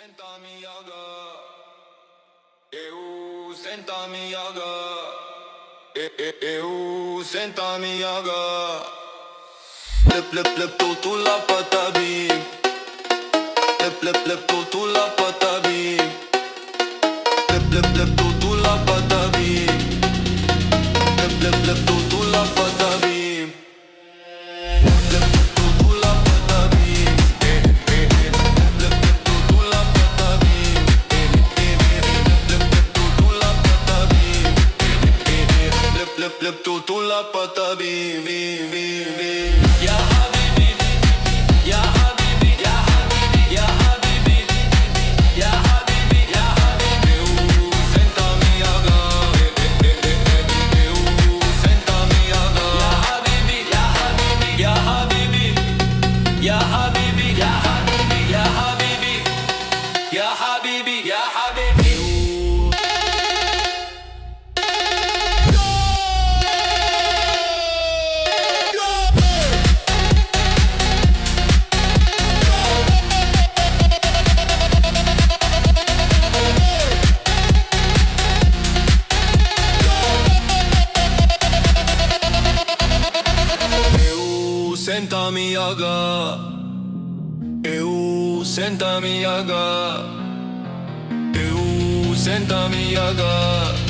senta-mi agora, senta-me agora, senta-me agora. Lep, tu la patabim. Lep, tu la patabim. Lep, tu la patabim. Lep, tu la patabim. Lep, tu la patabim. Lep, tu la patabim. Lep, tu la patabim. Lep, tu la patabim. Ya habibi, ya habibi, ya habibi, ya habibi, ya habibi, ya habibi. Senta-me agora, senta-me agora. Ya habibi, ya habibi, ya habibi, ya habibi, ya habibi, ya habibi, ya habibi, ya habibi. Senta-me agora, senta-me agora, senta-me agora.